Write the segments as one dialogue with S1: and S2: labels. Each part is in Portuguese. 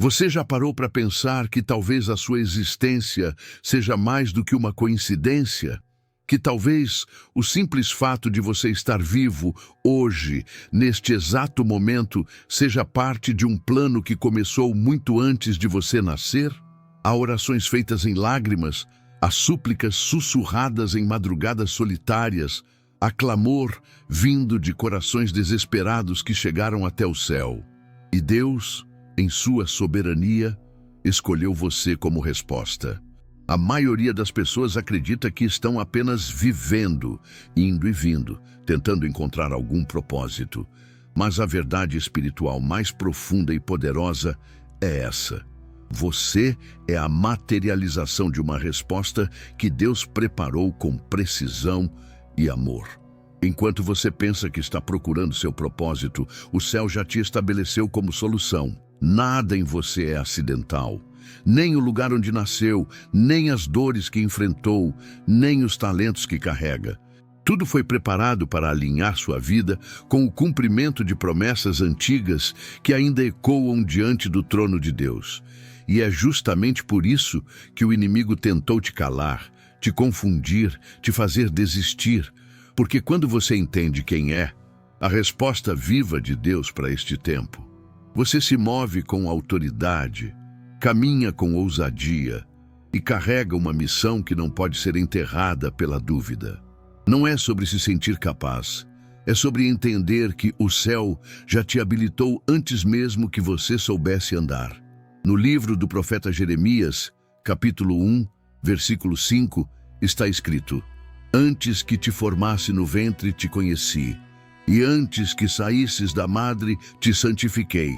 S1: Você já parou para pensar que talvez a sua existência seja mais do que uma coincidência? Que talvez o simples fato de você estar vivo hoje, neste exato momento, seja parte de um plano que começou muito antes de você nascer? Há orações feitas em lágrimas, há súplicas sussurradas em madrugadas solitárias, há clamor vindo de corações desesperados que chegaram até o céu. E Deus, em sua soberania, escolheu você como resposta. A maioria das pessoas acredita que estão apenas vivendo, indo e vindo, tentando encontrar algum propósito. Mas a verdade espiritual mais profunda e poderosa é essa. Você é a materialização de uma resposta que Deus preparou com precisão e amor. Enquanto você pensa que está procurando seu propósito, o céu já te estabeleceu como solução. Nada em você é acidental. Nem o lugar onde nasceu, nem as dores que enfrentou, nem os talentos que carrega. Tudo foi preparado para alinhar sua vida com o cumprimento de promessas antigas que ainda ecoam diante do trono de Deus. E é justamente por isso que o inimigo tentou te calar, te confundir, te fazer desistir. Porque quando você entende quem é, a resposta viva de Deus para este tempo, você se move com autoridade, caminha com ousadia e carrega uma missão que não pode ser enterrada pela dúvida. Não é sobre se sentir capaz, é sobre entender que o céu já te habilitou antes mesmo que você soubesse andar. No livro do profeta Jeremias, capítulo 1, versículo 5, está escrito: Antes que te formasse no ventre te conheci, e antes que saísses da madre te santifiquei.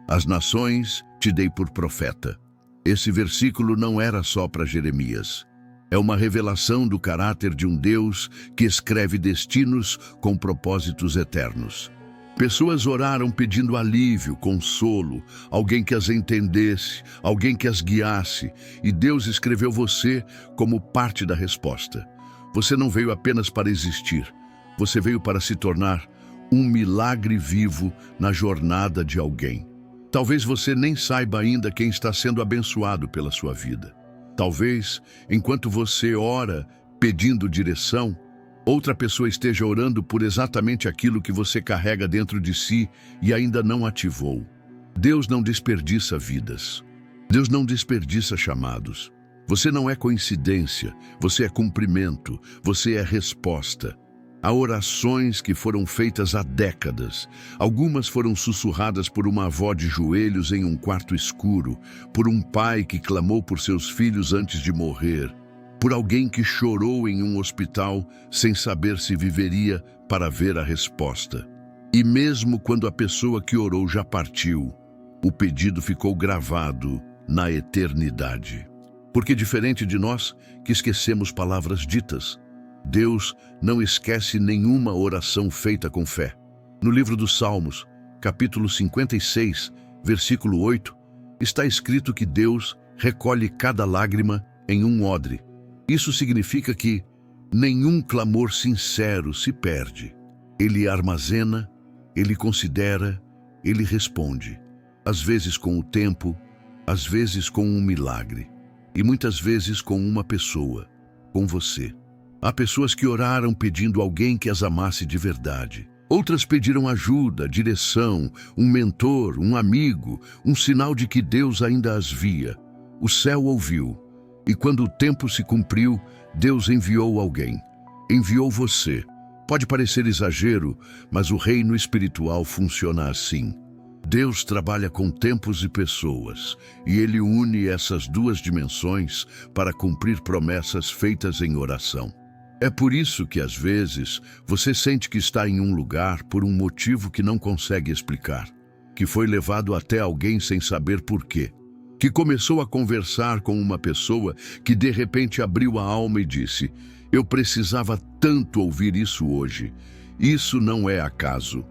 S1: As nações te dei por profeta. Esse versículo não era só para Jeremias. É uma revelação do caráter de um Deus que escreve destinos com propósitos eternos. Pessoas oraram pedindo alívio, consolo, alguém que as entendesse, alguém que as guiasse, e Deus escreveu você como parte da resposta. Você não veio apenas para existir, você veio para se tornar um milagre vivo na jornada de alguém. Talvez você nem saiba ainda quem está sendo abençoado pela sua vida. Talvez, enquanto você ora pedindo direção, outra pessoa esteja orando por exatamente aquilo que você carrega dentro de si e ainda não ativou. Deus não desperdiça vidas. Deus não desperdiça chamados. Você não é coincidência, você é cumprimento, você é resposta. Há orações que foram feitas há décadas. Algumas foram sussurradas por uma avó de joelhos em um quarto escuro, por um pai que clamou por seus filhos antes de morrer, por alguém que chorou em um hospital sem saber se viveria para ver a resposta. E mesmo quando a pessoa que orou já partiu, o pedido ficou gravado na eternidade. Porque diferente de nós, que esquecemos palavras ditas, Deus não esquece nenhuma oração feita com fé. No livro dos Salmos, capítulo 56, versículo 8, está escrito que Deus recolhe cada lágrima em um odre. Isso significa que nenhum clamor sincero se perde. Ele armazena, ele considera, ele responde. Às vezes com o tempo, às vezes com um milagre. E muitas vezes com uma pessoa, com você. Há pessoas que oraram pedindo alguém que as amasse de verdade. Outras pediram ajuda, direção, um mentor, um amigo, um sinal de que Deus ainda as via. O céu ouviu. E quando o tempo se cumpriu, Deus enviou alguém. Enviou você. Pode parecer exagero, mas o reino espiritual funciona assim. Deus trabalha com tempos e pessoas, e Ele une essas duas dimensões para cumprir promessas feitas em oração. É por isso que, às vezes, você sente que está em um lugar por um motivo que não consegue explicar, que foi levado até alguém sem saber por quê, que começou a conversar com uma pessoa que de repente abriu a alma e disse: "Eu precisava tanto ouvir isso hoje." Isso não é acaso.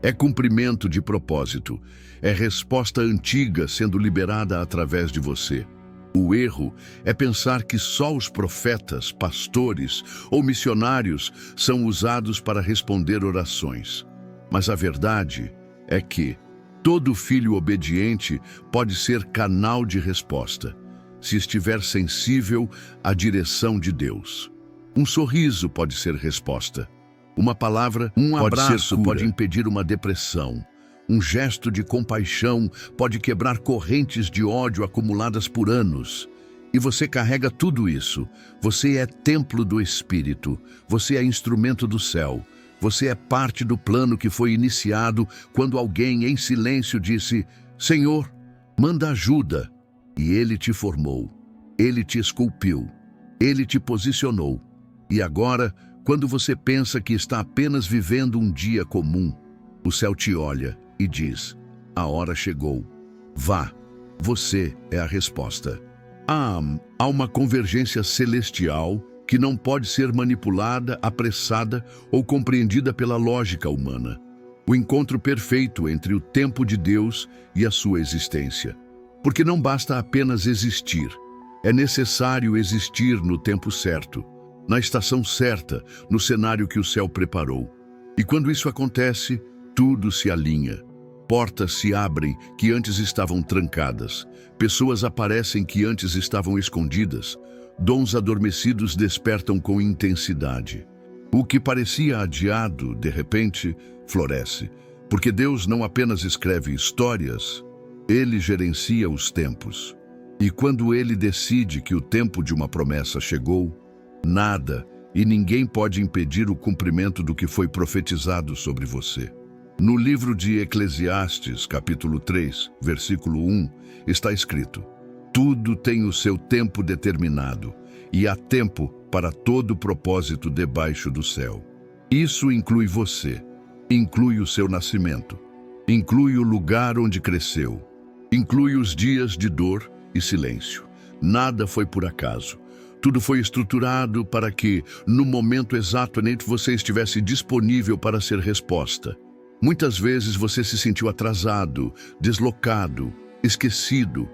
S1: É cumprimento de propósito, é resposta antiga sendo liberada através de você. O erro é pensar que só os profetas, pastores ou missionários são usados para responder orações. Mas a verdade é que Todo filho obediente pode ser canal de resposta, se estiver sensível à direção de Deus. Um sorriso pode ser resposta. Uma palavra, um abraço pode impedir uma depressão. Um gesto de compaixão pode quebrar correntes de ódio acumuladas por anos. E você carrega tudo isso. Você é templo do Espírito. Você é instrumento do céu. Você é parte do plano que foi iniciado quando alguém em silêncio disse: Senhor, manda ajuda. E Ele te formou. Ele te esculpiu. Ele te posicionou. E agora, quando você pensa que está apenas vivendo um dia comum, o céu te olha e diz: a hora chegou. Vá, você é a resposta. Há uma convergência celestial que não pode ser manipulada, apressada ou compreendida pela lógica humana. O encontro perfeito entre o tempo de Deus e a sua existência. Porque não basta apenas existir. É necessário existir no tempo certo, na estação certa, no cenário que o céu preparou. E quando isso acontece, tudo se alinha. Portas se abrem que antes estavam trancadas. Pessoas aparecem que antes estavam escondidas. Dons adormecidos despertam com intensidade. O que parecia adiado, de repente, floresce. Porque Deus não apenas escreve histórias, Ele gerencia os tempos. E quando Ele decide que o tempo de uma promessa chegou, nada e ninguém pode impedir o cumprimento do que foi profetizado sobre você. No livro de Eclesiastes, capítulo 3, versículo 1, está escrito: tudo tem o seu tempo determinado, e há tempo para todo propósito debaixo do céu. Isso inclui você, inclui o seu nascimento, inclui o lugar onde cresceu, inclui os dias de dor e silêncio. Nada foi por acaso. Tudo foi estruturado para que, no momento exato, você estivesse disponível para ser resposta. Muitas vezes você se sentiu atrasado, deslocado, esquecido,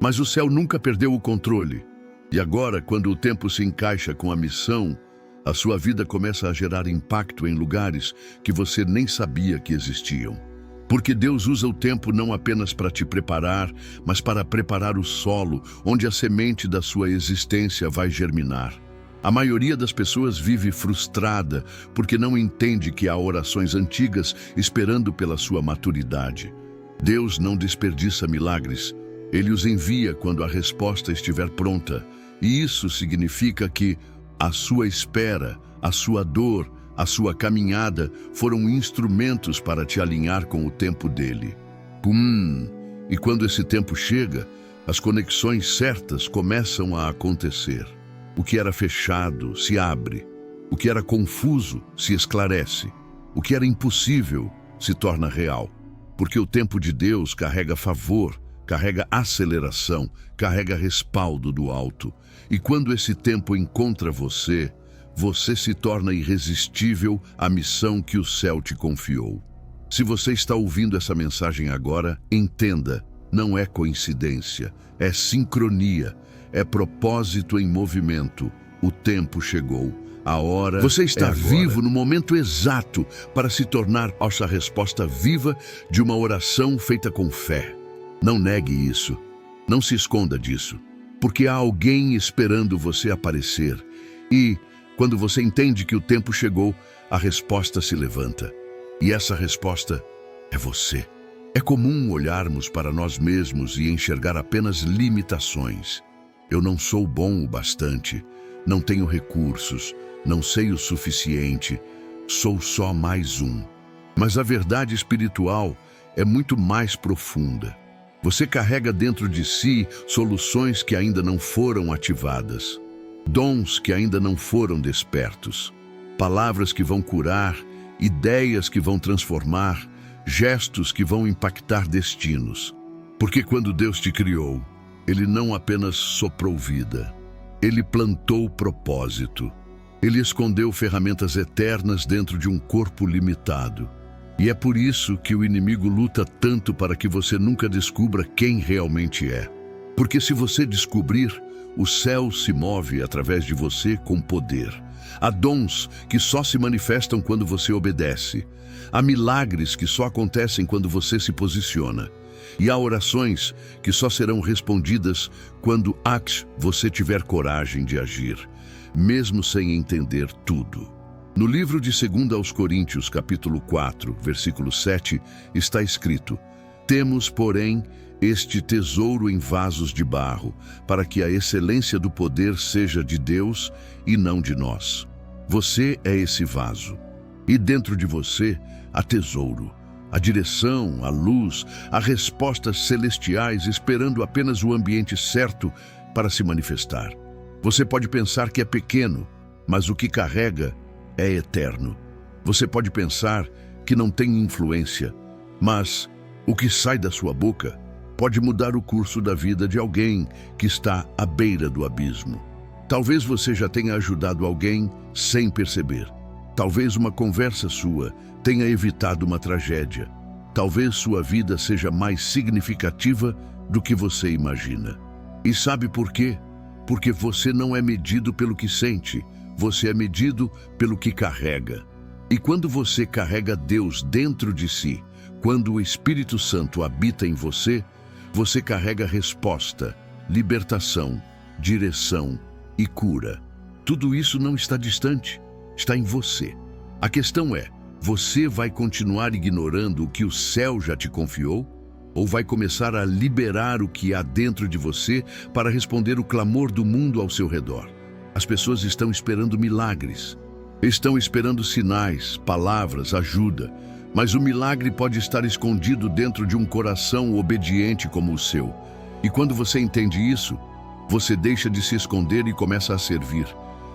S1: mas o céu nunca perdeu o controle. E agora, quando o tempo se encaixa com a missão, a sua vida começa a gerar impacto em lugares que você nem sabia que existiam. Porque Deus usa o tempo não apenas para te preparar, mas para preparar o solo onde a semente da sua existência vai germinar. A maioria das pessoas vive frustrada porque não entende que há orações antigas esperando pela sua maturidade. Deus não desperdiça milagres. Ele os envia quando a resposta estiver pronta. E isso significa que a sua espera, a sua dor, a sua caminhada foram instrumentos para te alinhar com o tempo dele. E quando esse tempo chega, as conexões certas começam a acontecer. O que era fechado se abre. O que era confuso se esclarece. O que era impossível se torna real. Porque o tempo de Deus carrega favor, carrega aceleração, carrega respaldo do alto. E quando esse tempo encontra você, você se torna irresistível à missão que o céu te confiou. Se você está ouvindo essa mensagem agora, entenda, não é coincidência, é sincronia, é propósito em movimento. O tempo chegou, a hora Você está vivo no momento exato para se tornar essa resposta viva de uma oração feita com fé. Não negue isso, não se esconda disso, porque há alguém esperando você aparecer. E, quando você entende que o tempo chegou, a resposta se levanta. E essa resposta é você. É comum olharmos para nós mesmos e enxergar apenas limitações. Eu não sou bom o bastante, não tenho recursos, não sei o suficiente, sou só mais um. Mas a verdade espiritual é muito mais profunda. Você carrega dentro de si soluções que ainda não foram ativadas. Dons que ainda não foram despertos, palavras que vão curar, ideias que vão transformar, gestos que vão impactar destinos. Porque quando Deus te criou, Ele não apenas soprou vida, Ele plantou propósito. Ele escondeu ferramentas eternas dentro de um corpo limitado. E é por isso que o inimigo luta tanto para que você nunca descubra quem realmente é. Porque se você descobrir, o céu se move através de você com poder. Há dons que só se manifestam quando você obedece. Há milagres que só acontecem quando você se posiciona. E há orações que só serão respondidas quando você tiver coragem de agir, mesmo sem entender tudo. No livro de 2 aos Coríntios, capítulo 4, versículo 7, está escrito: temos, porém, este tesouro em vasos de barro, para que a excelência do poder seja de Deus e não de nós. Você é esse vaso. E dentro de você há tesouro, a direção, a luz, as respostas celestiais esperando apenas o ambiente certo para se manifestar. Você pode pensar que é pequeno, mas o que carrega é eterno. Você pode pensar que não tem influência, mas o que sai da sua boca pode mudar o curso da vida de alguém que está à beira do abismo. Talvez você já tenha ajudado alguém sem perceber. Talvez uma conversa sua tenha evitado uma tragédia. Talvez sua vida seja mais significativa do que você imagina. E sabe por quê? Porque você não é medido pelo que sente, você é medido pelo que carrega. E quando você carrega Deus dentro de si, quando o Espírito Santo habita em você, você carrega resposta, libertação, direção e cura. Tudo isso não está distante, está em você. A questão é, você vai continuar ignorando o que o céu já te confiou? Ou vai começar a liberar o que há dentro de você para responder o clamor do mundo ao seu redor? As pessoas estão esperando milagres, estão esperando sinais, palavras, ajuda, mas o milagre pode estar escondido dentro de um coração obediente como o seu. E quando você entende isso, você deixa de se esconder e começa a servir.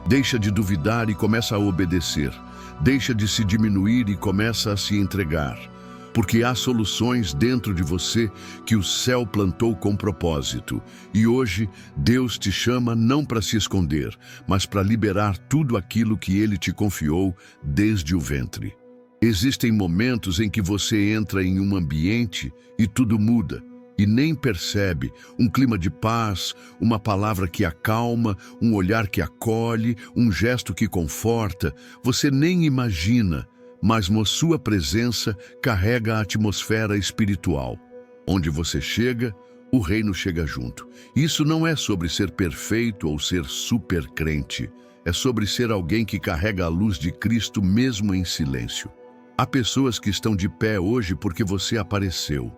S1: Deixa de duvidar e começa a obedecer. Deixa de se diminuir e começa a se entregar. Porque há soluções dentro de você que o céu plantou com propósito. E hoje, Deus te chama não para se esconder, mas para liberar tudo aquilo que Ele te confiou desde o ventre. Existem momentos em que você entra em um ambiente e tudo muda, e nem percebe um clima de paz, uma palavra que acalma, um olhar que acolhe, um gesto que conforta. Você nem imagina, mas sua presença carrega a atmosfera espiritual. Onde você chega, o reino chega junto. Isso não é sobre ser perfeito ou ser super crente. É sobre ser alguém que carrega a luz de Cristo mesmo em silêncio. Há pessoas que estão de pé hoje porque você apareceu.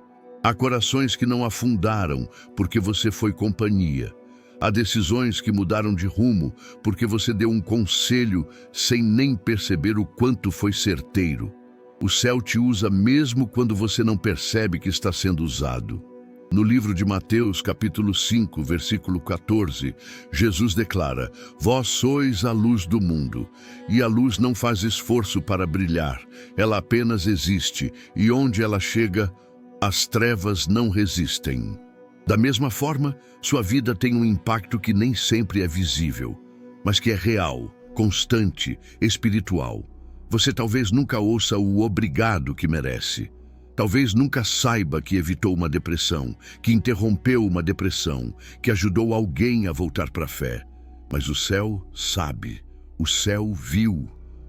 S1: Há corações que não afundaram porque você foi companhia. Há decisões que mudaram de rumo porque você deu um conselho sem nem perceber o quanto foi certeiro. O céu te usa mesmo quando você não percebe que está sendo usado. No livro de Mateus, capítulo 5, versículo 14, Jesus declara: vós sois a luz do mundo, e a luz não faz esforço para brilhar, ela apenas existe, e onde ela chega, as trevas não resistem. Da mesma forma, sua vida tem um impacto que nem sempre é visível, mas que é real, constante, espiritual. Você talvez nunca ouça o obrigado que merece. Talvez nunca saiba que evitou uma depressão, que interrompeu uma depressão, que ajudou alguém a voltar para a fé. Mas o céu sabe, o céu viu,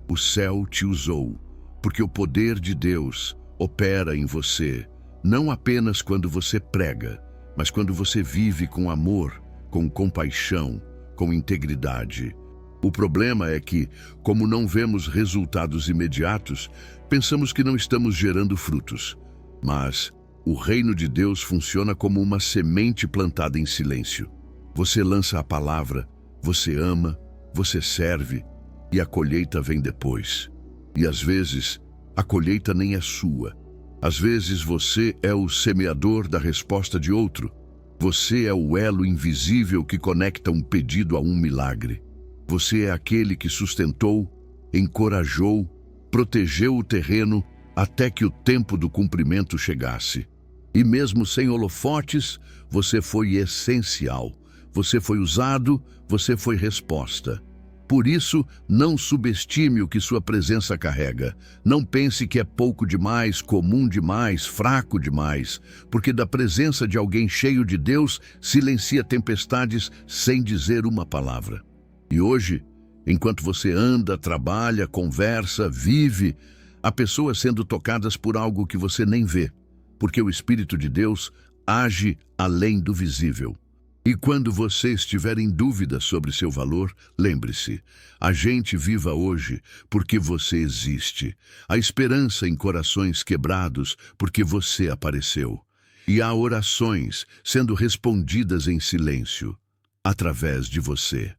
S1: o céu te usou, porque o poder de Deus opera em você, não apenas quando você prega, mas quando você vive com amor, com compaixão, com integridade. O problema é que, como não vemos resultados imediatos, pensamos que não estamos gerando frutos. Mas o reino de Deus funciona como uma semente plantada em silêncio. Você lança a palavra, você ama, você serve, e a colheita vem depois. E às vezes, a colheita nem é sua. Às vezes você é o semeador da resposta de outro. Você é o elo invisível que conecta um pedido a um milagre. Você é aquele que sustentou, encorajou, protegeu o terreno até que o tempo do cumprimento chegasse. E mesmo sem holofotes, você foi essencial. Você foi usado, você foi resposta. Por isso, não subestime o que sua presença carrega. Não pense que é pouco demais, comum demais, fraco demais, porque da presença de alguém cheio de Deus, silencia tempestades sem dizer uma palavra. E hoje, Enquanto você anda, trabalha, conversa, vive, há pessoas sendo tocadas por algo que você nem vê, porque o Espírito de Deus age além do visível. E quando você estiver em dúvida sobre seu valor, lembre-se, a gente viva hoje porque você existe. Há esperança em corações quebrados porque você apareceu. E há orações sendo respondidas em silêncio, através de você.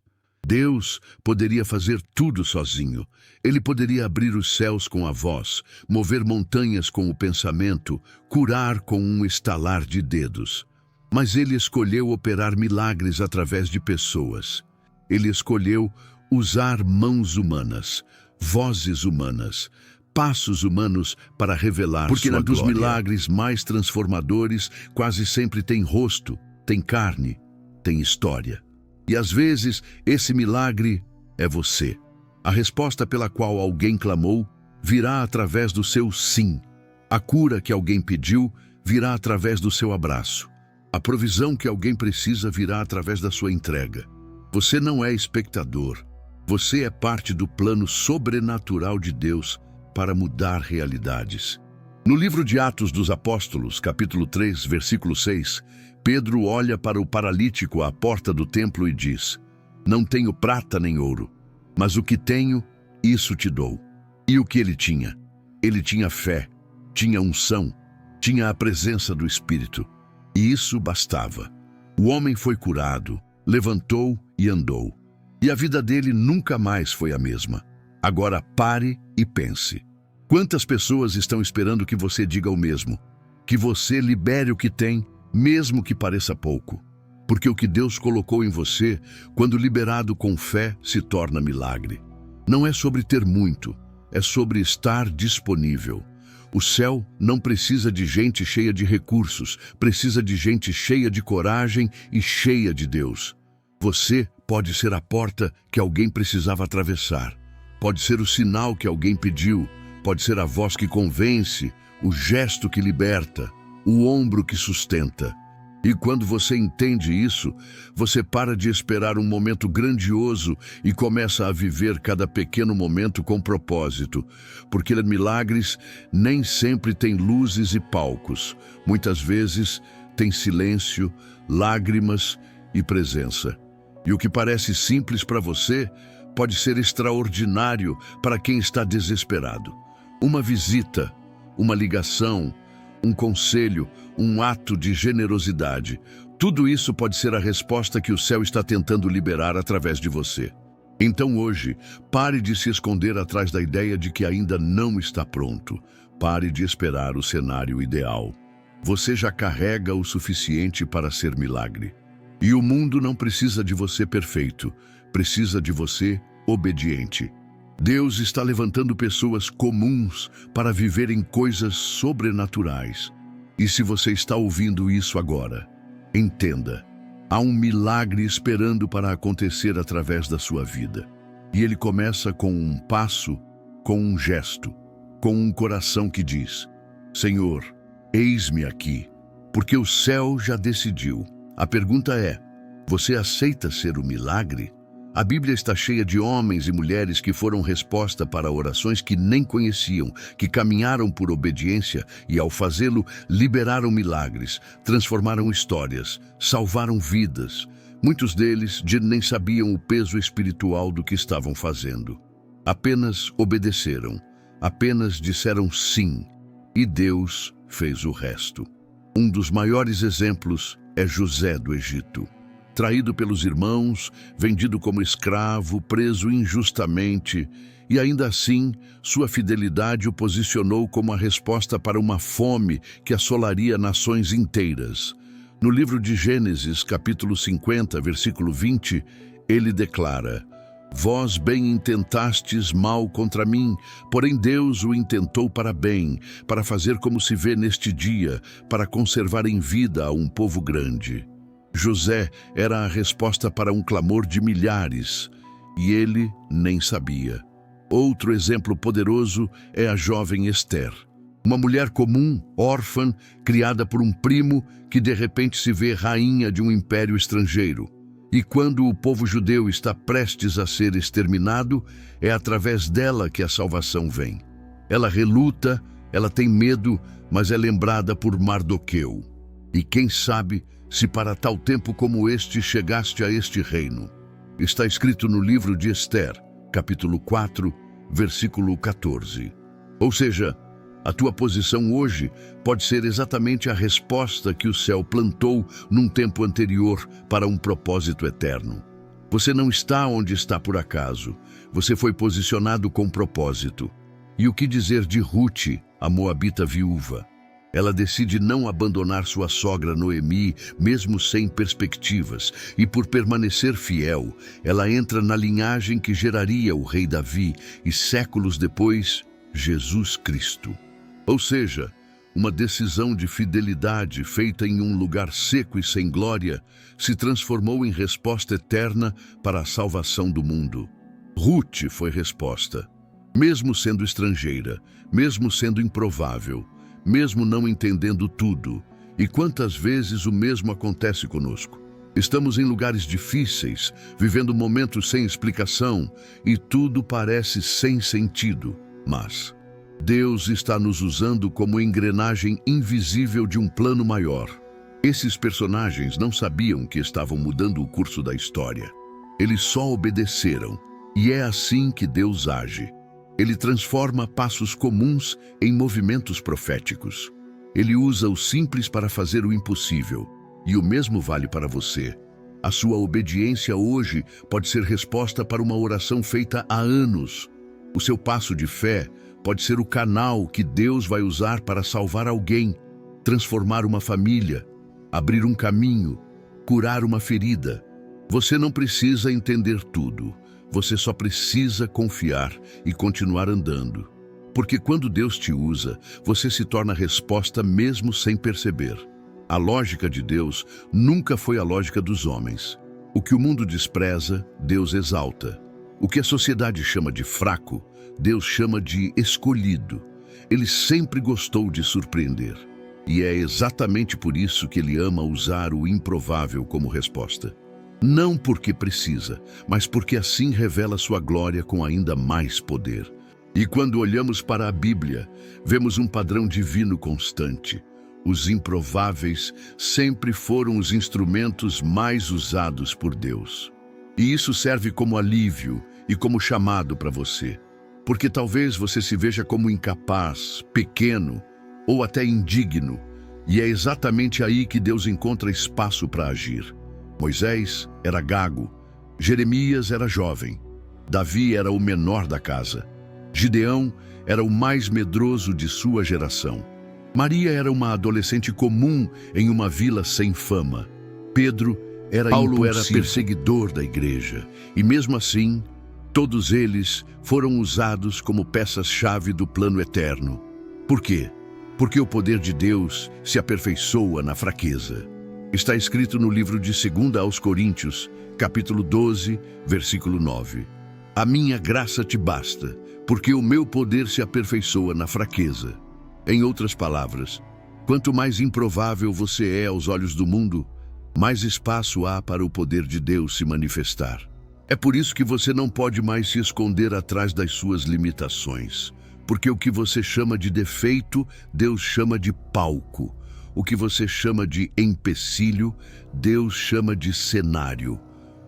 S1: Deus poderia fazer tudo sozinho. Ele poderia abrir os céus com a voz, mover montanhas com o pensamento, curar com um estalar de dedos. Mas ele escolheu operar milagres através de pessoas. Ele escolheu usar mãos humanas, vozes humanas, passos humanos para revelar sua glória. Porque dos milagres mais transformadores quase sempre tem rosto, tem carne, tem história. E às vezes esse milagre é você. A resposta pela qual alguém clamou virá através do seu sim. A cura que alguém pediu virá através do seu abraço. A provisão que alguém precisa virá através da sua entrega. Você não é espectador. Você é parte do plano sobrenatural de Deus para mudar realidades. No livro de Atos dos Apóstolos, capítulo 3, versículo 6, Pedro olha para o paralítico à porta do templo e diz: "Não tenho prata nem ouro, mas o que tenho, isso te dou." E o que ele tinha? Ele tinha fé, tinha unção, tinha a presença do Espírito. E isso bastava. O homem foi curado, levantou e andou. E a vida dele nunca mais foi a mesma. Agora pare e pense. Quantas pessoas estão esperando que você diga o mesmo? Que você libere o que tem, mesmo que pareça pouco. Porque o que Deus colocou em você, quando liberado com fé, se torna milagre. Não é sobre ter muito, é sobre estar disponível. O céu não precisa de gente cheia de recursos, precisa de gente cheia de coragem e cheia de Deus. Você pode ser a porta que alguém precisava atravessar. Pode ser o sinal que alguém pediu. Pode ser a voz que convence, o gesto que liberta, o ombro que sustenta. E quando você entende isso, você para de esperar um momento grandioso e começa a viver cada pequeno momento com propósito. Porque milagres nem sempre têm luzes e palcos. Muitas vezes tem silêncio, lágrimas e presença. E o que parece simples para você pode ser extraordinário para quem está desesperado. Uma visita, uma ligação, um conselho, um ato de generosidade. Tudo isso pode ser a resposta que o céu está tentando liberar através de você. Então hoje, pare de se esconder atrás da ideia de que ainda não está pronto. Pare de esperar o cenário ideal. Você já carrega o suficiente para ser milagre. E o mundo não precisa de você perfeito, precisa de você obediente. Deus está levantando pessoas comuns para viverem coisas sobrenaturais. E se você está ouvindo isso agora, entenda, há um milagre esperando para acontecer através da sua vida. E ele começa com um passo, com um gesto, com um coração que diz: "Senhor, eis-me aqui", porque o céu já decidiu. A pergunta é: você aceita ser o milagre? A Bíblia está cheia de homens e mulheres que foram resposta para orações que nem conheciam, que caminharam por obediência e, ao fazê-lo, liberaram milagres, transformaram histórias, salvaram vidas. Muitos deles nem sabiam o peso espiritual do que estavam fazendo. Apenas obedeceram, apenas disseram sim, e Deus fez o resto. Um dos maiores exemplos é José do Egito. Traído pelos irmãos, vendido como escravo, preso injustamente, e ainda assim, sua fidelidade o posicionou como a resposta para uma fome que assolaria nações inteiras. No livro de Gênesis, capítulo 50, versículo 20, ele declara: "Vós bem intentastes mal contra mim, porém Deus o intentou para bem, para fazer como se vê neste dia, para conservar em vida a um povo grande." José era a resposta para um clamor de milhares, e ele nem sabia. Outro exemplo poderoso é a jovem Esther. Uma mulher comum, órfã, criada por um primo que de repente se vê rainha de um império estrangeiro. E quando o povo judeu está prestes a ser exterminado, é através dela que a salvação vem. Ela reluta, ela tem medo, mas é lembrada por Mardoqueu. E quem sabe se para tal tempo como este chegaste a este reino. Está escrito no livro de Ester, capítulo 4, versículo 14. Ou seja, a tua posição hoje pode ser exatamente a resposta que o céu plantou num tempo anterior para um propósito eterno. Você não está onde está por acaso. Você foi posicionado com propósito. E o que dizer de Ruth, a moabita viúva? Ela decide não abandonar sua sogra Noemi, mesmo sem perspectivas, e por permanecer fiel, ela entra na linhagem que geraria o rei Davi e, séculos depois, Jesus Cristo. Ou seja, uma decisão de fidelidade feita em um lugar seco e sem glória se transformou em resposta eterna para a salvação do mundo. Ruth foi resposta. Mesmo sendo estrangeira, mesmo sendo improvável, mesmo não entendendo tudo. E quantas vezes o mesmo acontece conosco? Estamos em lugares difíceis, vivendo momentos sem explicação, e tudo parece sem sentido. Mas Deus está nos usando como engrenagem invisível de um plano maior. Esses personagens não sabiam que estavam mudando o curso da história. Eles só obedeceram, e é assim que Deus age. Ele transforma passos comuns em movimentos proféticos. Ele usa o simples para fazer o impossível, e o mesmo vale para você. A sua obediência hoje pode ser resposta para uma oração feita há anos. O seu passo de fé pode ser o canal que Deus vai usar para salvar alguém, transformar uma família, abrir um caminho, curar uma ferida. Você não precisa entender tudo. Você só precisa confiar e continuar andando. Porque quando Deus te usa, você se torna resposta mesmo sem perceber. A lógica de Deus nunca foi a lógica dos homens. O que o mundo despreza, Deus exalta. O que a sociedade chama de fraco, Deus chama de escolhido. Ele sempre gostou de surpreender. E é exatamente por isso que ele ama usar o improvável como resposta. Não porque precisa, mas porque assim revela sua glória com ainda mais poder. E quando olhamos para a Bíblia, vemos um padrão divino constante. Os improváveis sempre foram os instrumentos mais usados por Deus. E isso serve como alívio e como chamado para você. Porque talvez você se veja como incapaz, pequeno ou até indigno. E é exatamente aí que Deus encontra espaço para agir. Moisés era gago, Jeremias era jovem, Davi era o menor da casa, Gideão era o mais medroso de sua geração. Maria era uma adolescente comum em uma vila sem fama. Paulo era perseguidor da igreja. E mesmo assim, todos eles foram usados como peças-chave do plano eterno. Por quê? Porque o poder de Deus se aperfeiçoa na fraqueza. Está escrito no livro de 2 aos Coríntios, capítulo 12, versículo 9. A minha graça te basta, porque o meu poder se aperfeiçoa na fraqueza. Em outras palavras, quanto mais improvável você é aos olhos do mundo, mais espaço há para o poder de Deus se manifestar. É por isso que você não pode mais se esconder atrás das suas limitações, porque o que você chama de defeito, Deus chama de palco. O que você chama de empecilho, Deus chama de cenário.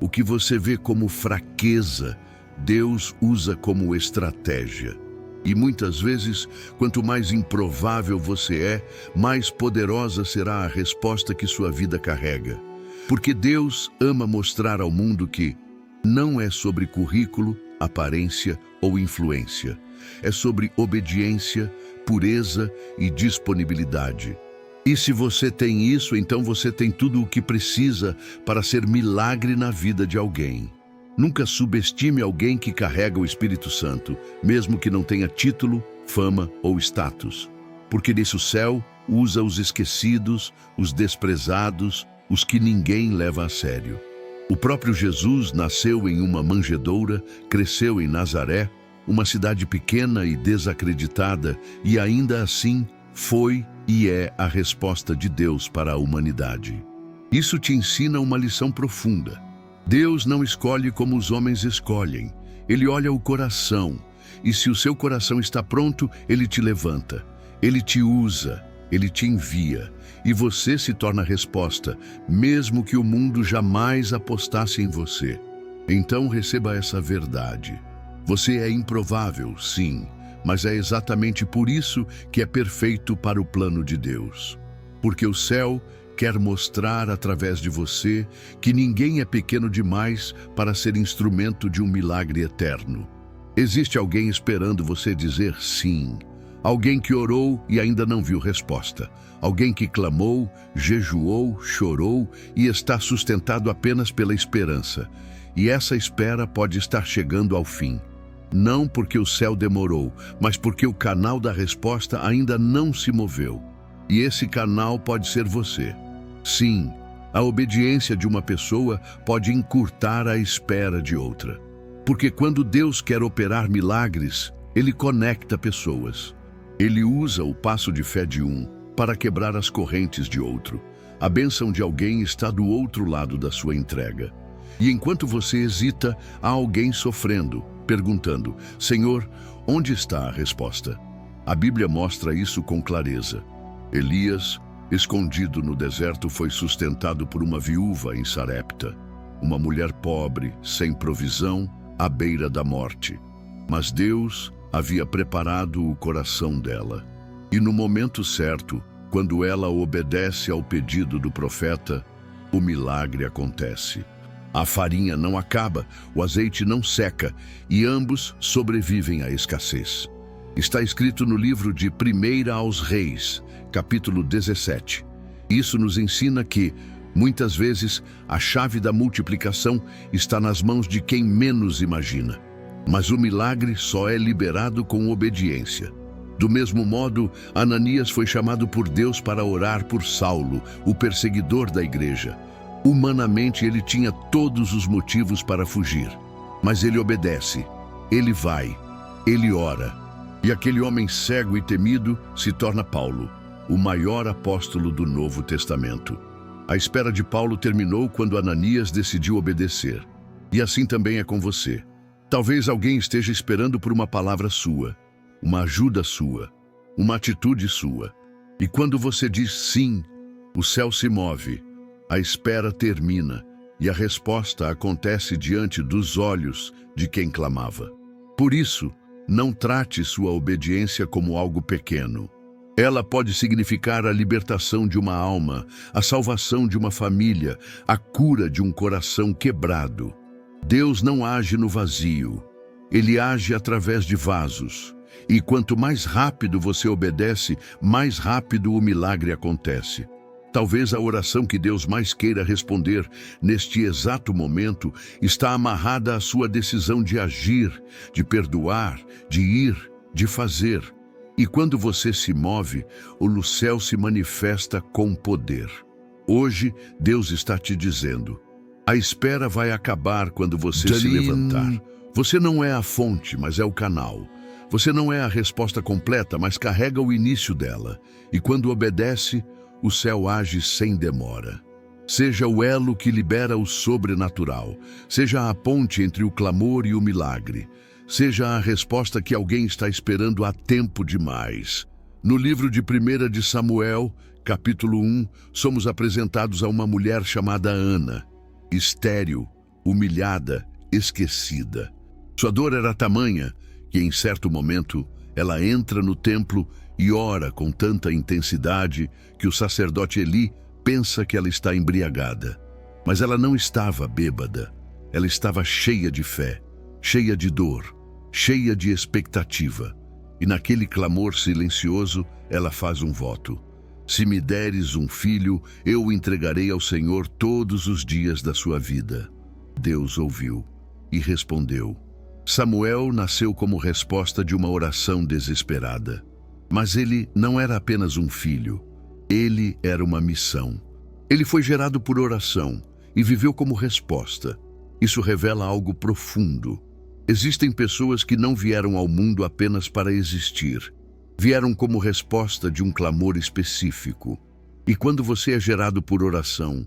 S1: O que você vê como fraqueza, Deus usa como estratégia. E muitas vezes, quanto mais improvável você é, mais poderosa será a resposta que sua vida carrega. Porque Deus ama mostrar ao mundo que não é sobre currículo, aparência ou influência. É sobre obediência, pureza e disponibilidade. E se você tem isso, então você tem tudo o que precisa para ser milagre na vida de alguém. Nunca subestime alguém que carrega o Espírito Santo, mesmo que não tenha título, fama ou status. Porque nesse céu usa os esquecidos, os desprezados, os que ninguém leva a sério. O próprio Jesus nasceu em uma manjedoura, cresceu em Nazaré, uma cidade pequena e desacreditada, e ainda assim foi e é a resposta de Deus para a humanidade. Isso te ensina uma lição profunda. Deus não escolhe como os homens escolhem. Ele olha o coração. E se o seu coração está pronto, Ele te levanta. Ele te usa. Ele te envia. E você se torna a resposta, mesmo que o mundo jamais apostasse em você. Então receba essa verdade. Você é improvável, sim, mas é exatamente por isso que é perfeito para o plano de Deus. Porque o céu quer mostrar através de você que ninguém é pequeno demais para ser instrumento de um milagre eterno. Existe alguém esperando você dizer sim. Alguém que orou e ainda não viu resposta. Alguém que clamou, jejuou, chorou e está sustentado apenas pela esperança. E essa espera pode estar chegando ao fim. Não porque o céu demorou, mas porque o canal da resposta ainda não se moveu. E esse canal pode ser você. Sim, a obediência de uma pessoa pode encurtar a espera de outra. Porque quando Deus quer operar milagres, Ele conecta pessoas. Ele usa o passo de fé de um para quebrar as correntes de outro. A bênção de alguém está do outro lado da sua entrega. E enquanto você hesita, há alguém sofrendo, perguntando: Senhor, onde está a resposta? A Bíblia mostra isso com clareza. Elias, escondido no deserto, foi sustentado por uma viúva em Sarepta, uma mulher pobre, sem provisão, à beira da morte. Mas Deus havia preparado o coração dela. E no momento certo, quando ela obedece ao pedido do profeta, o milagre acontece. A farinha não acaba, o azeite não seca, e ambos sobrevivem à escassez. Está escrito no livro de 1 aos Reis, capítulo 17. Isso nos ensina que, muitas vezes, a chave da multiplicação está nas mãos de quem menos imagina. Mas o milagre só é liberado com obediência. Do mesmo modo, Ananias foi chamado por Deus para orar por Saulo, o perseguidor da igreja. Humanamente, ele tinha todos os motivos para fugir. Mas ele obedece, ele vai, ele ora. E aquele homem cego e temido se torna Paulo, o maior apóstolo do Novo Testamento. A espera de Paulo terminou quando Ananias decidiu obedecer. E assim também é com você. Talvez alguém esteja esperando por uma palavra sua, uma ajuda sua, uma atitude sua. E quando você diz sim, o céu se move, a espera termina e a resposta acontece diante dos olhos de quem clamava. Por isso, não trate sua obediência como algo pequeno. Ela pode significar a libertação de uma alma, a salvação de uma família, a cura de um coração quebrado. Deus não age no vazio. Ele age através de vasos. E quanto mais rápido você obedece, mais rápido o milagre acontece. Talvez a oração que Deus mais queira responder neste exato momento está amarrada à sua decisão de agir, de perdoar, de ir, de fazer. E quando você se move, o céu se manifesta com poder. Hoje, Deus está te dizendo: a espera vai acabar quando você se levantar. Você não é a fonte, mas é o canal. Você não é a resposta completa, mas carrega o início dela. E quando obedece, o céu age sem demora. Seja o elo que libera o sobrenatural. Seja a ponte entre o clamor e o milagre. Seja a resposta que alguém está esperando há tempo demais. No livro de 1 de Samuel, capítulo 1, somos apresentados a uma mulher chamada Ana, estéril, humilhada, esquecida. Sua dor era tamanha que, em certo momento, ela entra no templo e ora com tanta intensidade que o sacerdote Eli pensa que ela está embriagada. Mas ela não estava bêbada. Ela estava cheia de fé, cheia de dor, cheia de expectativa. E naquele clamor silencioso, ela faz um voto: se me deres um filho, eu o entregarei ao Senhor todos os dias da sua vida. Deus ouviu e respondeu. Samuel nasceu como resposta de uma oração desesperada. Mas ele não era apenas um filho. Ele era uma missão. Ele foi gerado por oração e viveu como resposta. Isso revela algo profundo. Existem pessoas que não vieram ao mundo apenas para existir. Vieram como resposta de um clamor específico. E quando você é gerado por oração,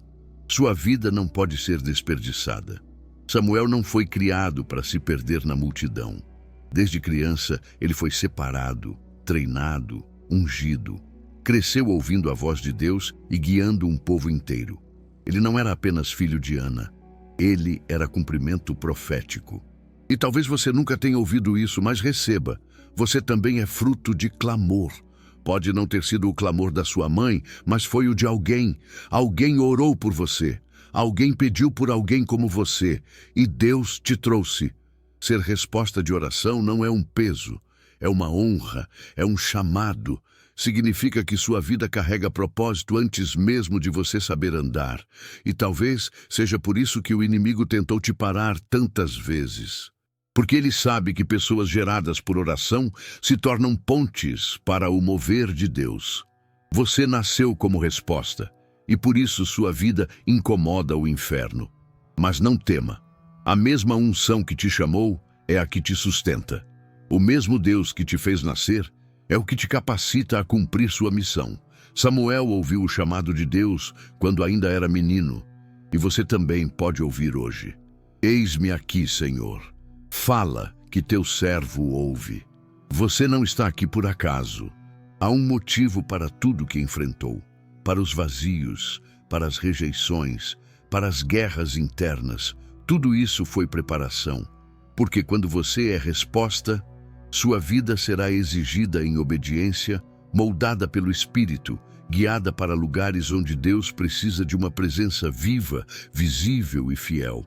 S1: sua vida não pode ser desperdiçada. Samuel não foi criado para se perder na multidão. Desde criança, ele foi separado, treinado, ungido. Cresceu ouvindo a voz de Deus e guiando um povo inteiro. Ele não era apenas filho de Ana. Ele era cumprimento profético. E talvez você nunca tenha ouvido isso, mas receba. Você também é fruto de clamor. Pode não ter sido o clamor da sua mãe, mas foi o de alguém. Alguém orou por você. Alguém pediu por alguém como você. E Deus te trouxe. Ser resposta de oração não é um peso. É uma honra. É um chamado. Significa que sua vida carrega propósito antes mesmo de você saber andar. E talvez seja por isso que o inimigo tentou te parar tantas vezes. Porque ele sabe que pessoas geradas por oração se tornam pontes para o mover de Deus. Você nasceu como resposta, e por isso sua vida incomoda o inferno. Mas não tema. A mesma unção que te chamou é a que te sustenta. O mesmo Deus que te fez nascer é o que te capacita a cumprir sua missão. Samuel ouviu o chamado de Deus quando ainda era menino, e você também pode ouvir hoje. Eis-me aqui, Senhor. Fala, que teu servo ouve. Você não está aqui por acaso. Há um motivo para tudo que enfrentou. Para os vazios, para as rejeições, para as guerras internas. Tudo isso foi preparação. Porque quando você é resposta, sua vida será exigida em obediência, moldada pelo Espírito, guiada para lugares onde Deus precisa de uma presença viva, visível e fiel.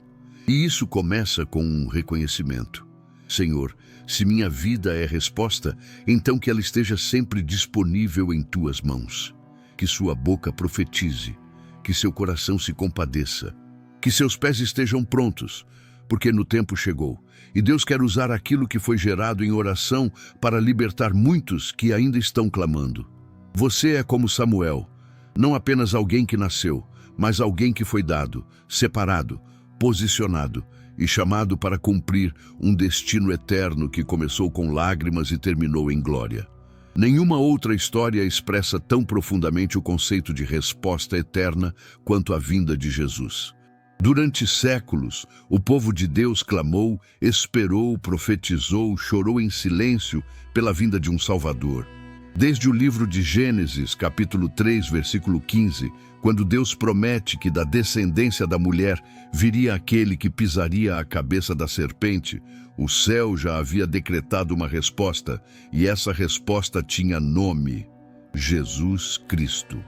S1: E isso começa com um reconhecimento. Senhor, se minha vida é resposta, então que ela esteja sempre disponível em tuas mãos. Que sua boca profetize, que seu coração se compadeça, que seus pés estejam prontos, porque no tempo chegou. E Deus quer usar aquilo que foi gerado em oração para libertar muitos que ainda estão clamando. Você é como Samuel, não apenas alguém que nasceu, mas alguém que foi dado, separado, posicionado e chamado para cumprir um destino eterno que começou com lágrimas e terminou em glória. Nenhuma outra história expressa tão profundamente o conceito de resposta eterna quanto a vinda de Jesus. Durante séculos, o povo de Deus clamou, esperou, profetizou, chorou em silêncio pela vinda de um Salvador. Desde o livro de Gênesis, capítulo 3, versículo 15, quando Deus promete que da descendência da mulher viria aquele que pisaria a cabeça da serpente, o céu já havia decretado uma resposta, e essa resposta tinha nome: Jesus Cristo.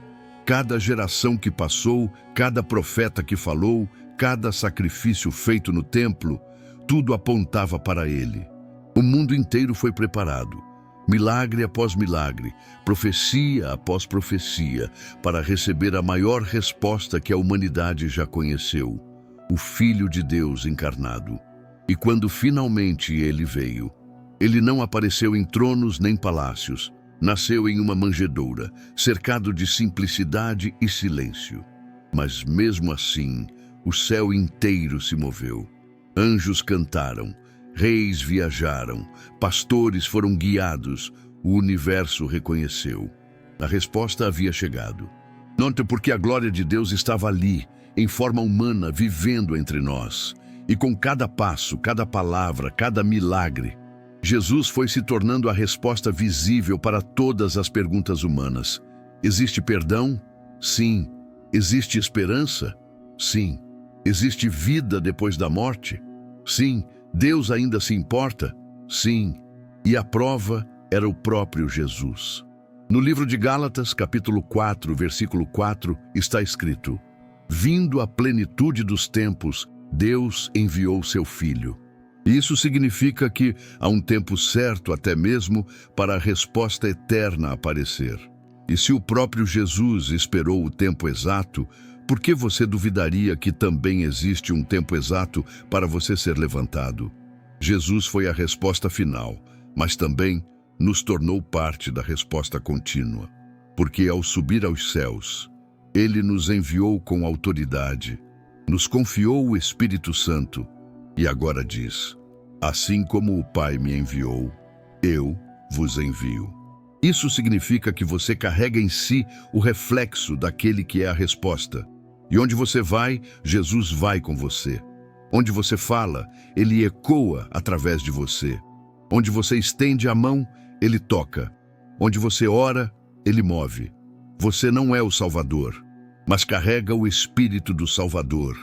S1: Cada geração que passou, cada profeta que falou, cada sacrifício feito no templo, tudo apontava para ele. O mundo inteiro foi preparado, milagre após milagre, profecia após profecia, para receber a maior resposta que a humanidade já conheceu: o Filho de Deus encarnado. E quando finalmente ele veio, ele não apareceu em tronos nem palácios, nasceu em uma manjedoura, cercado de simplicidade e silêncio. Mas mesmo assim, o céu inteiro se moveu. Anjos cantaram, reis viajaram, pastores foram guiados, o universo reconheceu. A resposta havia chegado. Note porque a glória de Deus estava ali, em forma humana, vivendo entre nós. E com cada passo, cada palavra, cada milagre, Jesus foi se tornando a resposta visível para todas as perguntas humanas. Existe perdão? Sim. Existe esperança? Sim. Existe vida depois da morte? Sim. Deus ainda se importa? Sim. E a prova era o próprio Jesus. No livro de Gálatas, capítulo 4, versículo 4, está escrito: vindo a plenitude dos tempos, Deus enviou seu Filho. Isso significa que há um tempo certo até mesmo para a resposta eterna aparecer. E se o próprio Jesus esperou o tempo exato, por que você duvidaria que também existe um tempo exato para você ser levantado? Jesus foi a resposta final, mas também nos tornou parte da resposta contínua. Porque ao subir aos céus, Ele nos enviou com autoridade, nos confiou o Espírito Santo e agora diz: assim como o Pai me enviou, eu vos envio. Isso significa que você carrega em si o reflexo daquele que é a resposta. E onde você vai, Jesus vai com você. Onde você fala, ele ecoa através de você. Onde você estende a mão, ele toca. Onde você ora, ele move. Você não é o Salvador, mas carrega o Espírito do Salvador.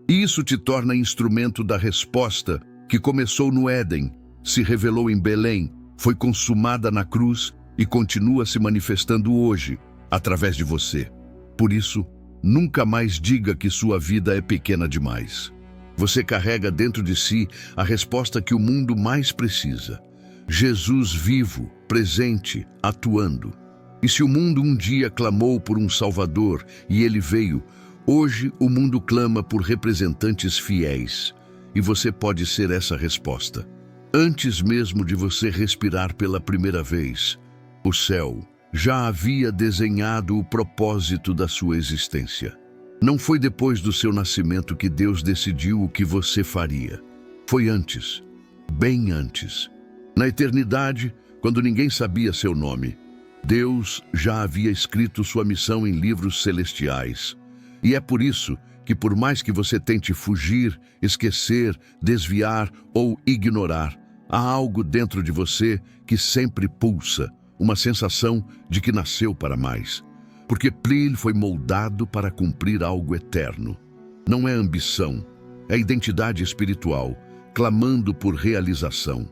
S1: E isso te torna instrumento da resposta que começou no Éden, se revelou em Belém, foi consumada na cruz e continua se manifestando hoje, através de você. Por isso, nunca mais diga que sua vida é pequena demais. Você carrega dentro de si a resposta que o mundo mais precisa. Jesus vivo, presente, atuando. E se o mundo um dia clamou por um Salvador e ele veio, hoje o mundo clama por representantes fiéis. E você pode ser essa resposta. Antes mesmo de você respirar pela primeira vez, o céu já havia desenhado o propósito da sua existência. Não foi depois do seu nascimento que Deus decidiu o que você faria. Foi antes, bem antes. Na eternidade, quando ninguém sabia seu nome, Deus já havia escrito sua missão em livros celestiais. E é por isso que, por mais que você tente fugir, esquecer, desviar ou ignorar, há algo dentro de você que sempre pulsa, uma sensação de que nasceu para mais. Porque Plil foi moldado para cumprir algo eterno. Não é ambição, é identidade espiritual, clamando por realização.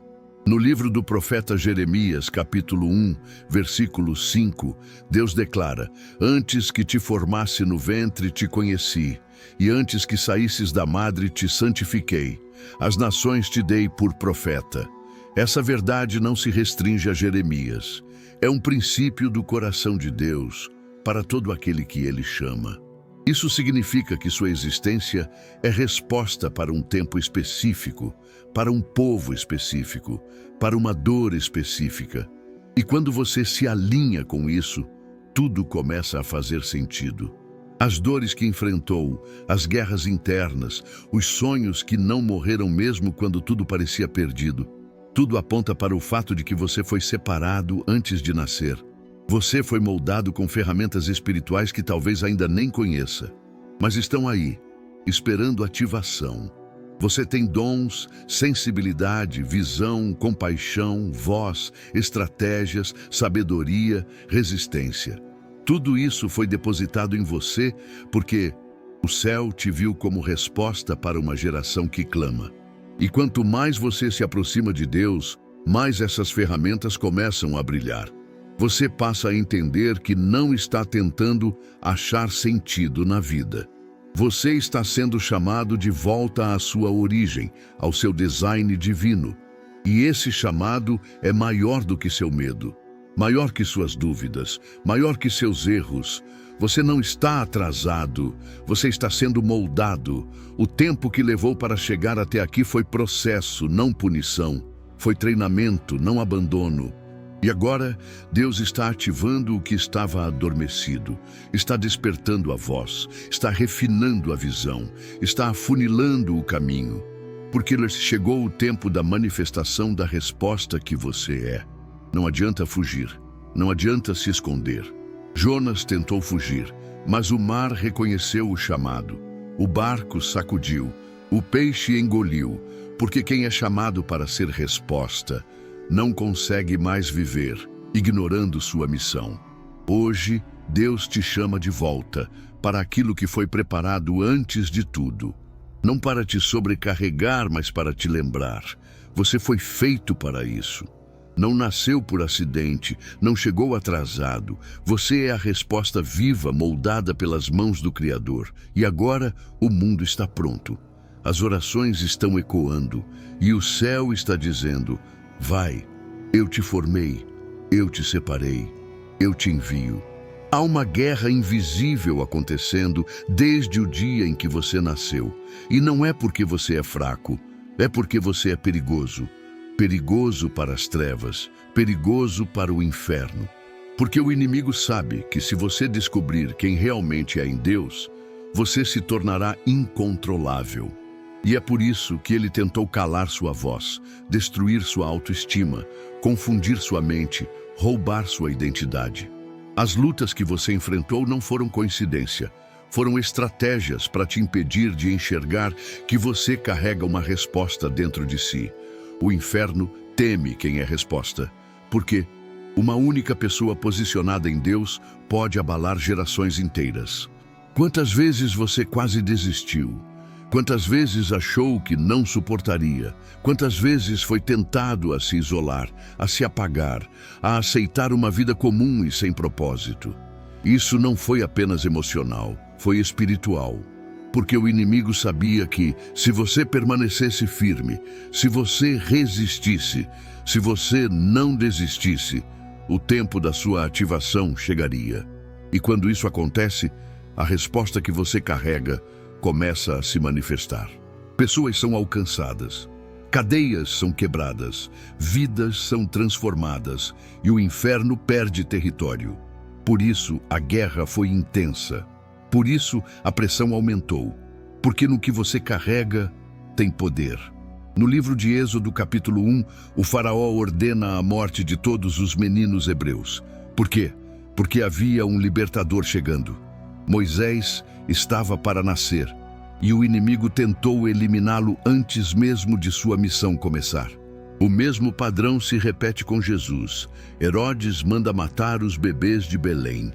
S1: No livro do profeta Jeremias, capítulo 1, versículo 5, Deus declara: Antes que te formasse no ventre te conheci, e antes que saísses da madre te santifiquei. As nações te dei por profeta. Essa verdade não se restringe a Jeremias. É um princípio do coração de Deus para todo aquele que ele chama. Isso significa que sua existência é resposta para um tempo específico, para um povo específico, para uma dor específica. E quando você se alinha com isso, tudo começa a fazer sentido. As dores que enfrentou, as guerras internas, os sonhos que não morreram mesmo quando tudo parecia perdido, tudo aponta para o fato de que você foi separado antes de nascer. Você foi moldado com ferramentas espirituais que talvez ainda nem conheça, mas estão aí, esperando ativação. Você tem dons, sensibilidade, visão, compaixão, voz, estratégias, sabedoria, resistência. Tudo isso foi depositado em você porque o céu te viu como resposta para uma geração que clama. E quanto mais você se aproxima de Deus, mais essas ferramentas começam a brilhar. Você passa a entender que não está tentando achar sentido na vida. Você está sendo chamado de volta à sua origem, ao seu design divino. E esse chamado é maior do que seu medo, maior que suas dúvidas, maior que seus erros. Você não está atrasado, você está sendo moldado. O tempo que levou para chegar até aqui foi processo, não punição. Foi treinamento, não abandono. E agora, Deus está ativando o que estava adormecido, está despertando a voz, está refinando a visão, está afunilando o caminho, porque chegou o tempo da manifestação da resposta que você é. Não adianta fugir, não adianta se esconder. Jonas tentou fugir, mas o mar reconheceu o chamado, o barco sacudiu, o peixe engoliu, porque quem é chamado para ser resposta não consegue mais viver, ignorando sua missão. Hoje, Deus te chama de volta para aquilo que foi preparado antes de tudo. Não para te sobrecarregar, mas para te lembrar. Você foi feito para isso. Não nasceu por acidente, não chegou atrasado. Você é a resposta viva, moldada pelas mãos do Criador. E agora, o mundo está pronto. As orações estão ecoando, e o céu está dizendo: vai, eu te formei, eu te separei, eu te envio. Há uma guerra invisível acontecendo desde o dia em que você nasceu. E não é porque você é fraco, é porque você é perigoso. Perigoso para as trevas, perigoso para o inferno. Porque o inimigo sabe que se você descobrir quem realmente é em Deus, você se tornará incontrolável. E é por isso que ele tentou calar sua voz, destruir sua autoestima, confundir sua mente, roubar sua identidade. As lutas que você enfrentou não foram coincidência. Foram estratégias para te impedir de enxergar que você carrega uma resposta dentro de si. O inferno teme quem é resposta, porque uma única pessoa posicionada em Deus pode abalar gerações inteiras. Quantas vezes você quase desistiu? Quantas vezes achou que não suportaria? Quantas vezes foi tentado a se isolar, a se apagar, a aceitar uma vida comum e sem propósito? Isso não foi apenas emocional, foi espiritual. Porque o inimigo sabia que, se você permanecesse firme, se você resistisse, se você não desistisse, o tempo da sua ativação chegaria. E quando isso acontece, a resposta que você carrega começa a se manifestar. Pessoas são alcançadas, cadeias são quebradas, vidas são transformadas e o inferno perde território. Por isso, a guerra foi intensa. Por isso, a pressão aumentou. Porque no que você carrega, tem poder. No livro de Êxodo, capítulo 1, o faraó ordena a morte de todos os meninos hebreus. Por quê? Porque havia um libertador chegando. Moisés estava para nascer, e o inimigo tentou eliminá-lo antes mesmo de sua missão começar. O mesmo padrão se repete com Jesus. Herodes manda matar os bebês de Belém.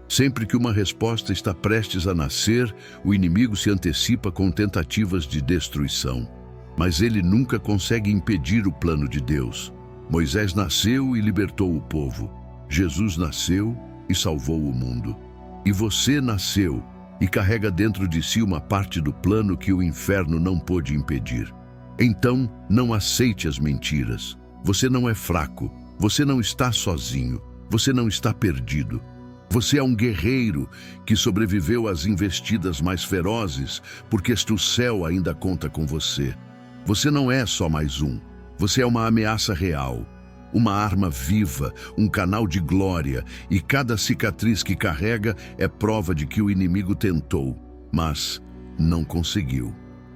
S1: Sempre que uma resposta está prestes a nascer, o inimigo se antecipa com tentativas de destruição. Mas ele nunca consegue impedir o plano de Deus. Moisés nasceu e libertou o povo. Jesus nasceu e salvou o mundo. E você nasceu e carrega dentro de si uma parte do plano que o inferno não pôde impedir. Então, não aceite as mentiras. Você não é fraco. Você não está sozinho. Você não está perdido. Você é um guerreiro que sobreviveu às investidas mais ferozes, porque o céu ainda conta com você. Você não é só mais um. Você é uma ameaça real, uma arma viva, um canal de glória, e cada cicatriz que carrega é prova de que o inimigo tentou, mas não conseguiu.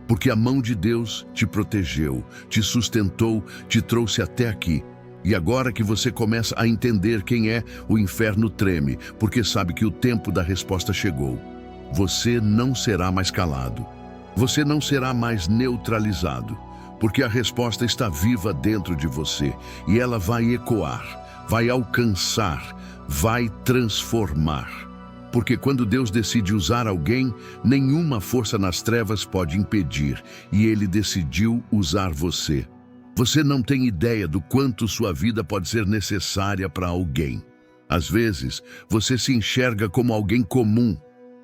S1: Porque a mão de Deus te protegeu, te sustentou, te trouxe até aqui. E agora que você começa a entender quem é, o inferno treme, porque sabe que o tempo da resposta chegou. Você não será mais calado. Você não será mais neutralizado, porque a resposta está viva dentro de você, e ela vai ecoar, vai alcançar, vai transformar. Porque quando Deus decide usar alguém, nenhuma força nas trevas pode impedir, e Ele decidiu usar você. Você não tem ideia do quanto sua vida pode ser necessária para alguém. Às vezes, você se enxerga como alguém comum,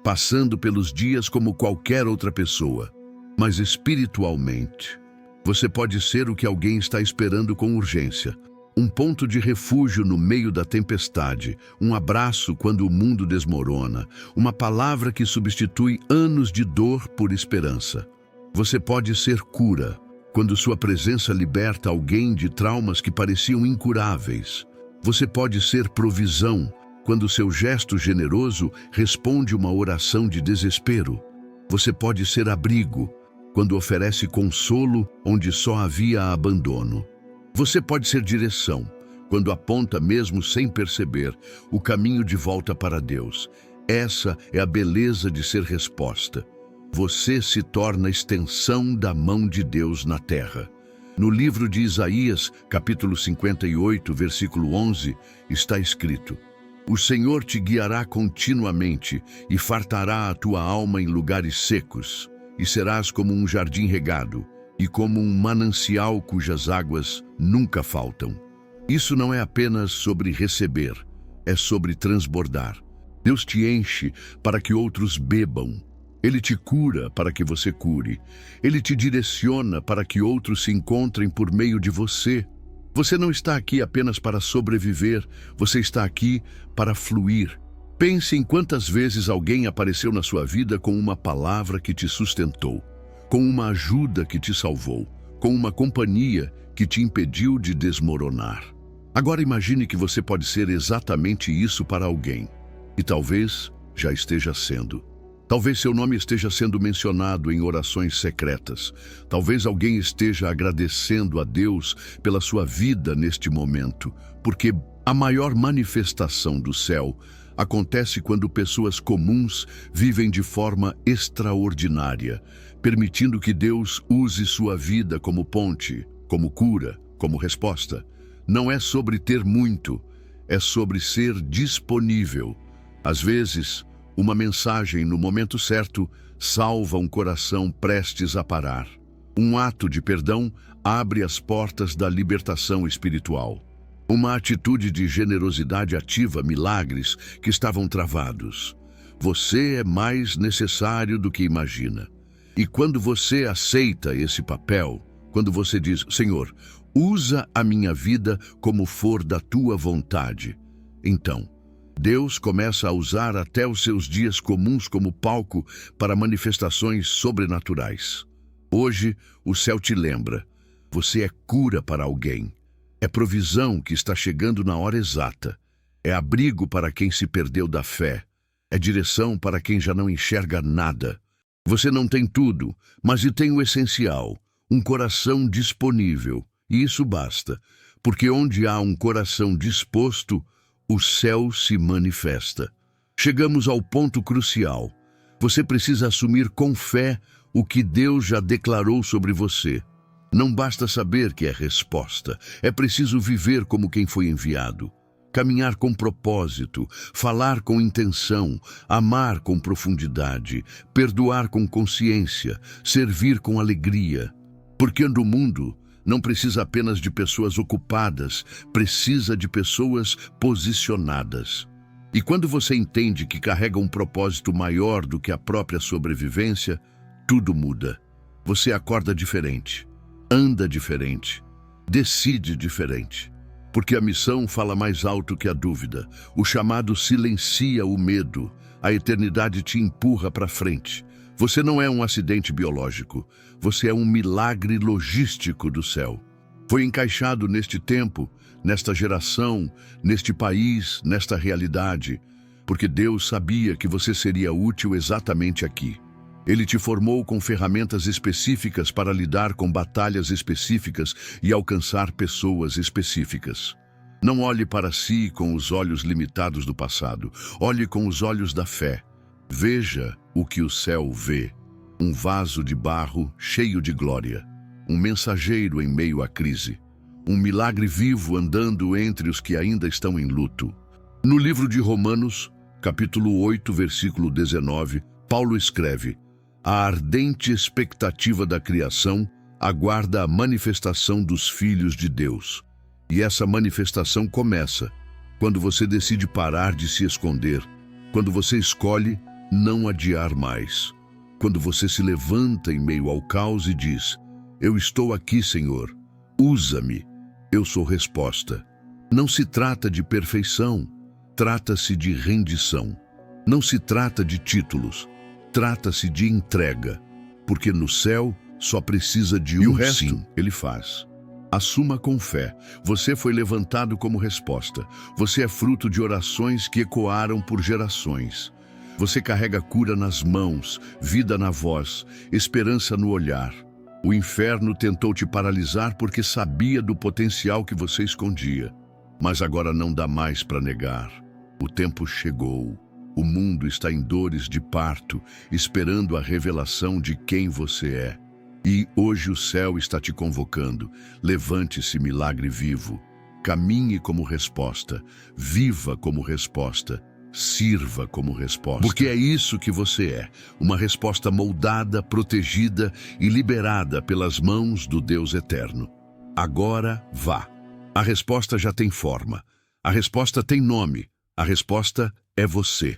S1: passando pelos dias como qualquer outra pessoa. Mas espiritualmente, você pode ser o que alguém está esperando com urgência. Um ponto de refúgio no meio da tempestade, um abraço quando o mundo desmorona, uma palavra que substitui anos de dor por esperança. Você pode ser cura, quando sua presença liberta alguém de traumas que pareciam incuráveis. Você pode ser provisão, quando seu gesto generoso responde uma oração de desespero. Você pode ser abrigo, quando oferece consolo onde só havia abandono. Você pode ser direção, quando aponta mesmo sem perceber o caminho de volta para Deus. Essa é a beleza de ser resposta. Você se torna extensão da mão de Deus na terra. No livro de Isaías, capítulo 58, versículo 11, está escrito: O Senhor te guiará continuamente e fartará a tua alma em lugares secos, e serás como um jardim regado e como um manancial cujas águas nunca faltam. Isso não é apenas sobre receber, é sobre transbordar. Deus te enche para que outros bebam. Ele te cura para que você cure. Ele te direciona para que outros se encontrem por meio de você. Você não está aqui apenas para sobreviver, você está aqui para fluir. Pense em quantas vezes alguém apareceu na sua vida com uma palavra que te sustentou, com uma ajuda que te salvou, com uma companhia que te impediu de desmoronar. Agora imagine que você pode ser exatamente isso para alguém. E talvez já esteja sendo. Talvez seu nome esteja sendo mencionado em orações secretas. Talvez alguém esteja agradecendo a Deus pela sua vida neste momento, porque a maior manifestação do céu acontece quando pessoas comuns vivem de forma extraordinária, permitindo que Deus use sua vida como ponte, como cura, como resposta. Não é sobre ter muito, é sobre ser disponível. Às vezes, uma mensagem no momento certo salva um coração prestes a parar. Um ato de perdão abre as portas da libertação espiritual. Uma atitude de generosidade ativa milagres que estavam travados. Você é mais necessário do que imagina. E quando você aceita esse papel, quando você diz, Senhor, usa a minha vida como for da tua vontade, então, Deus começa a usar até os seus dias comuns como palco para manifestações sobrenaturais. Hoje, o céu te lembra, você é cura para alguém. É provisão que está chegando na hora exata. É abrigo para quem se perdeu da fé. É direção para quem já não enxerga nada. Você não tem tudo, mas tem o essencial, um coração disponível. E isso basta, porque onde há um coração disposto, o céu se manifesta. Chegamos ao ponto crucial. Você precisa assumir com fé o que Deus já declarou sobre você. Não basta saber que é resposta, é preciso viver como quem foi enviado. Caminhar com propósito, falar com intenção, amar com profundidade, perdoar com consciência, servir com alegria. Porque no mundo não precisa apenas de pessoas ocupadas, precisa de pessoas posicionadas. E quando você entende que carrega um propósito maior do que a própria sobrevivência, tudo muda. Você acorda diferente, anda diferente, decide diferente. Porque a missão fala mais alto que a dúvida. O chamado silencia o medo. A eternidade te empurra para frente. Você não é um acidente biológico. Você é um milagre logístico do céu. Foi encaixado neste tempo, nesta geração, neste país, nesta realidade, porque Deus sabia que você seria útil exatamente aqui. Ele te formou com ferramentas específicas para lidar com batalhas específicas e alcançar pessoas específicas. Não olhe para si com os olhos limitados do passado. Olhe com os olhos da fé. Veja o que o céu vê. Um vaso de barro cheio de glória. Um mensageiro em meio à crise. Um milagre vivo andando entre os que ainda estão em luto. No livro de Romanos, capítulo 8, versículo 19, Paulo escreve: a ardente expectativa da criação aguarda a manifestação dos filhos de Deus. E essa manifestação começa quando você decide parar de se esconder, quando você escolhe não adiar mais, quando você se levanta em meio ao caos e diz: eu estou aqui, Senhor, usa-me, eu sou resposta. Não se trata de perfeição, trata-se de rendição. Não se trata de títulos, trata-se de entrega, porque no céu só precisa de um resto, sim, ele faz. Assuma com fé, você foi levantado como resposta. Você é fruto de orações que ecoaram por gerações. Você carrega cura nas mãos, vida na voz, esperança no olhar. O inferno tentou te paralisar porque sabia do potencial que você escondia. Mas agora não dá mais para negar. O tempo chegou. O mundo está em dores de parto, esperando a revelação de quem você é. E hoje o céu está te convocando. Levante-se, milagre vivo. Caminhe como resposta. Viva como resposta. Sirva como resposta. Porque é isso que você é. Uma resposta moldada, protegida e liberada pelas mãos do Deus eterno. Agora vá. A resposta já tem forma. A resposta tem nome. A resposta é você.